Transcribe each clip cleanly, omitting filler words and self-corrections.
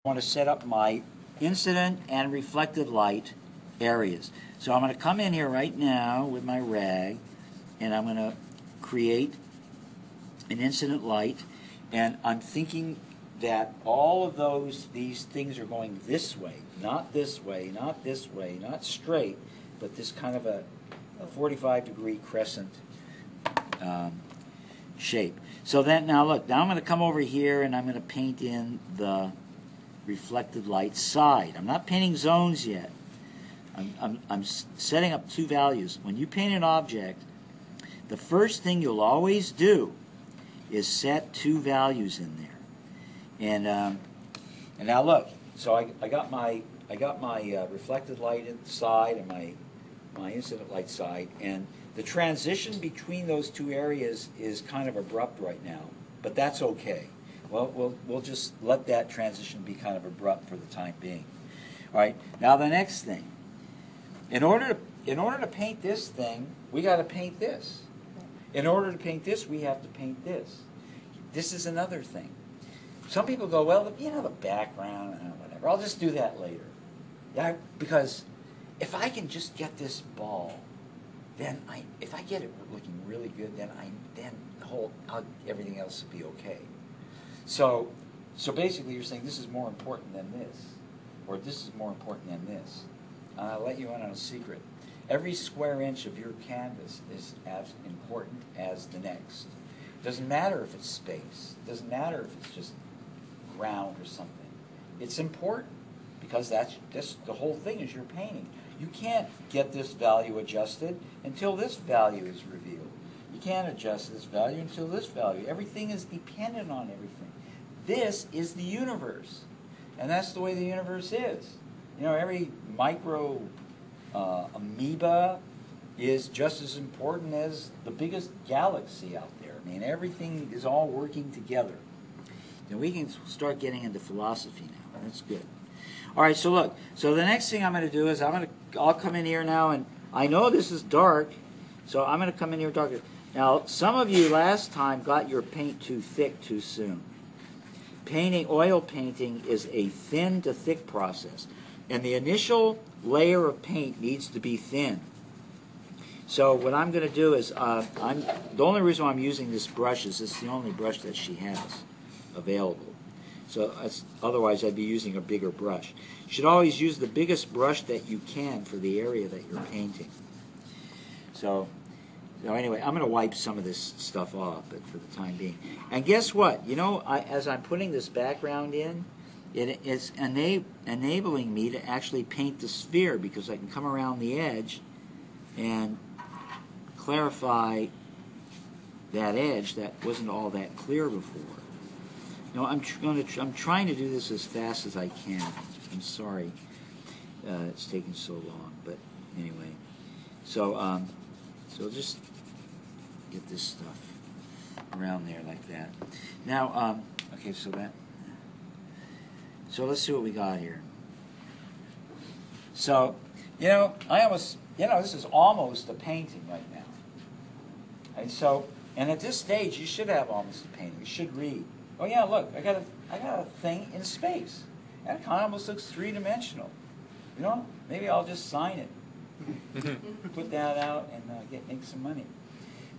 I want to set up my incident and reflected light areas. So I'm going to come in here right now with my rag, and I'm going to create an incident light, and I'm thinking that all of these things are going this way, not this way, not this way, not straight, but this kind of a 45-degree crescent shape. So then, now look, now I'm going to come over here and I'm going to paint in the reflected light side. I'm not painting zones yet. I'm setting up two values. When you paint an object, the first thing you'll always do is set two values in there. And now look, so I got my reflected light side and my incident light side, and the transition between those two areas is kind of abrupt right now, but that's okay. Well, we'll just let that transition be kind of abrupt for the time being. All right. Now the next thing, in order to paint this thing, we got to paint this. In order to paint this, we have to paint this. This is another thing. Some people go, well, you know, the background, whatever. I'll just do that later. Yeah, because if I can just get this ball, then if I get it looking really good, then everything else will be okay. So basically you're saying this is more important than this, or this is more important than this. And I'll let you in on a secret. Every square inch of your canvas is as important as the next. It doesn't matter if it's space. It doesn't matter if it's just ground or something. It's important because that's the whole thing is your painting. You can't get this value adjusted until this value is revealed. You can't adjust this value until this value. Everything is dependent on everything. This is the universe, and that's the way the universe is. You know, every micro amoeba is just as important as the biggest galaxy out there. I mean, everything is all working together. And we can start getting into philosophy now. That's good. All right, so look. So the next thing I'm going to do is I'll come in here now, and I know this is dark, so I'm going to come in here darker. Now, some of you last time got your paint too thick too soon. Oil painting is a thin to thick process, and the initial layer of paint needs to be thin. So what I'm going to do is, the only reason why I'm using this brush is it's the only brush that she has available. So otherwise I'd be using a bigger brush. You should always use the biggest brush that you can for the area that you're painting. So anyway, I'm going to wipe some of this stuff off, but for the time being. And guess what? You know, as I'm putting this background in, it's enabling me to actually paint the sphere, because I can come around the edge and clarify that edge that wasn't all that clear before. No, I'm trying to do this as fast as I can. I'm sorry it's taking so long, but anyway. So just get this stuff around there like that. Now, okay, so let's see what we got here. So, you know, this is almost a painting right now. And at this stage, you should have almost a painting. You should read. Oh yeah, look, I got a thing in space. That kind of almost looks three-dimensional. You know, maybe I'll just sign it, put that out, and make some money.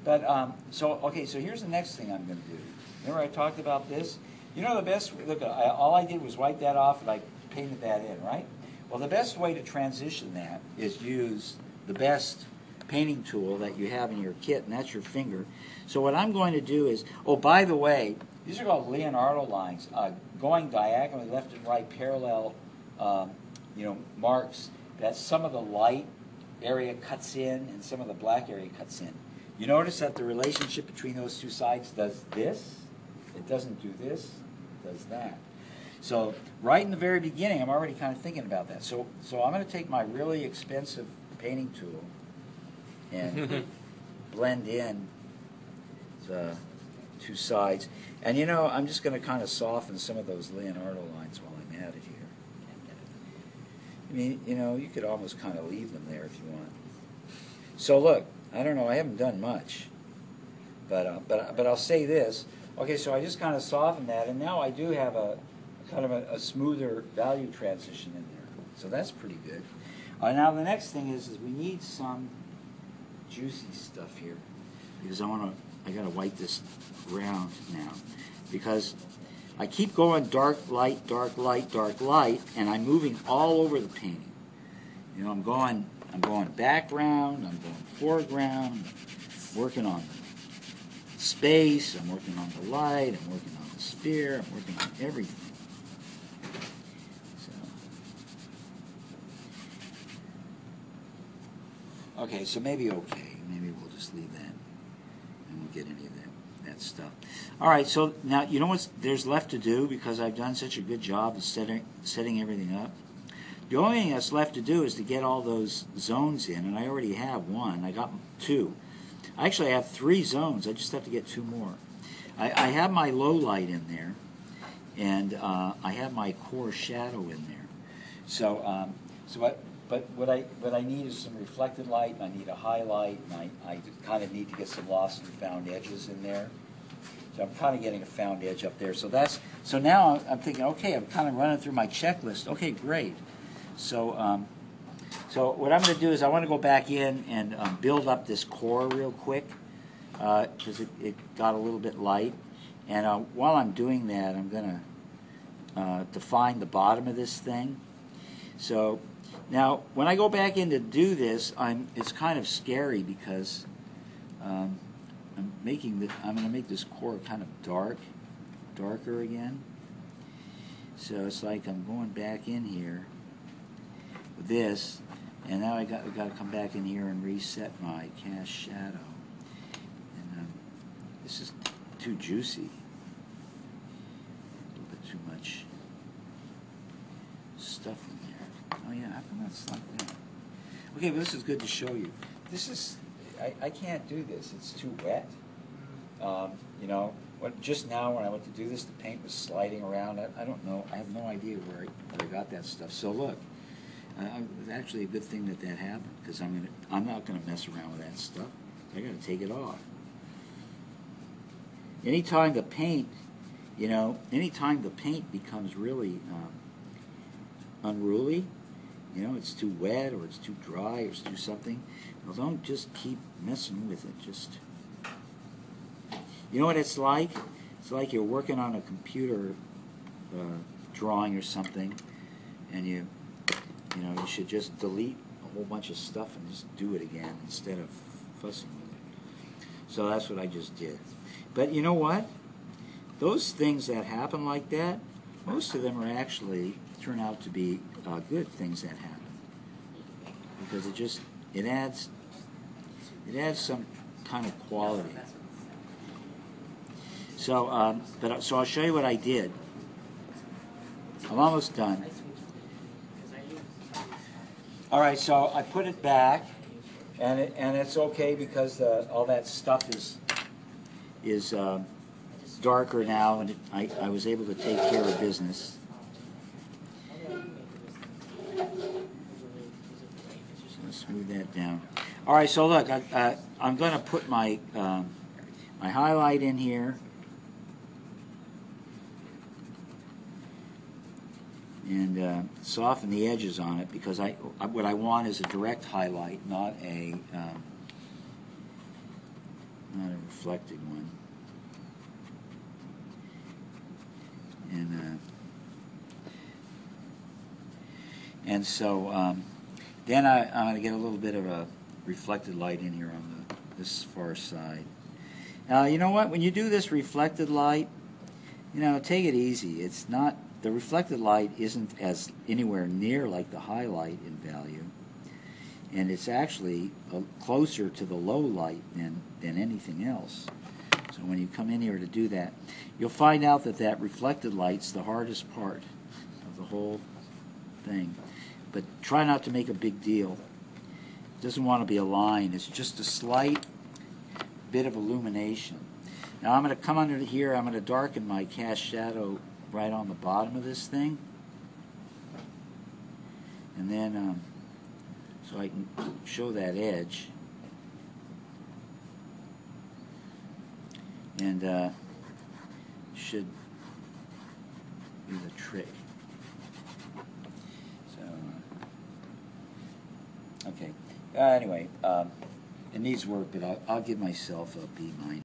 But so here's the next thing I'm going to do. Remember I talked about this? You know, the best look. All I did was wipe that off, and I painted that in, right? Well, the best way to transition that is use the best painting tool that you have in your kit, and that's your finger. So what I'm going to do is, oh, by the way, these are called Leonardo lines, going diagonally left and right, parallel, marks. That some of the light area cuts in and some of the black area cuts in. You notice that the relationship between those two sides does this. It doesn't do this. It does that. So right in the very beginning, I'm already kind of thinking about that. So I'm going to take my really expensive painting tool and blend in the two sides. And you know, I'm just going to kind of soften some of those Leonardo lines while I'm at it here. I mean, you know, you could almost kind of leave them there if you want. So look, I don't know, I haven't done much, but I'll say this. Okay, so I just kind of softened that, and now I do have a kind of a smoother value transition in there. So that's pretty good. Now the next thing is we need some juicy stuff here, because I gotta wipe this ground now, because I keep going dark light, dark light, dark light, and I'm moving all over the painting. You know, I'm going background, I'm going foreground, working on space, I'm working on the light, I'm working on the sphere, I'm working on everything. Okay, so maybe we'll just leave that, and we'll get any of that stuff. All right, so now you know what there's left to do, because I've done such a good job of setting everything up. The only thing that's left to do is to get all those zones in, and I already have one. I got two. Actually, I have 3 zones. I just have to get 2 more. I have my low light in there, and I have my core shadow in there. But what I need is some reflected light, and I need a highlight, and I kind of need to get some lost and found edges in there. So I'm kind of getting a found edge up there. So now I'm thinking, okay, I'm kind of running through my checklist. Okay, great. So what I'm going to do is I want to go back in and build up this core real quick, because it got a little bit light. And while I'm doing that, I'm going to define the bottom of this thing. So now, when I go back in to do this, it's kind of scary, because I'm going to make this core kind of darker again. So it's like I'm going back in here with this, and now I got to come back in here and reset my cast shadow. And this is too juicy, a little bit too much stuff in there. Oh yeah, how come that's like that? Okay, but this is good to show you. This is, I can't do this. It's too wet. You know, just now when I went to do this, the paint was sliding around. I don't know. I have no idea where I got that stuff. So look, it's actually a good thing that happened, because I'm not gonna mess around with that stuff. I gotta take it off. Anytime the paint becomes really unruly, you know, it's too wet or it's too dry or it's too something, well, don't just keep messing with it. Just, you know what it's like? It's like you're working on a computer drawing or something, and you should just delete a whole bunch of stuff and just do it again instead of fussing with it. So that's what I just did. But you know what? Those things that happen like that, most of them are actually turn out to be good things that happen, because it adds some kind of quality. So so I'll show you what I did. I'm almost done. All right, so I put it back, and it's okay, because all that stuff is darker now, and I was able to take care of business. Smooth that down. All right, so look, I'm going to put my my highlight in here, and soften the edges on it, because what I want is a direct highlight, not a reflected one. And so then I'm going to get a little bit of a reflected light in here on this far side. Now, you know what? When you do this reflected light, you know, take it easy. It's not, the reflected light isn't as anywhere near like the highlight in value, and it's actually closer to the low light than anything else. So when you come in here to do that, you'll find out that reflected light's the hardest part of the whole thing. But try not to make a big deal. It doesn't want to be a line. It's just a slight bit of illumination. Now I'm going to come under here. I'm going to darken my cast shadow right on the bottom of this thing, and then so I can show that edge. And should be the trick. So, okay. Anyway, it needs work, but I'll give myself a B-.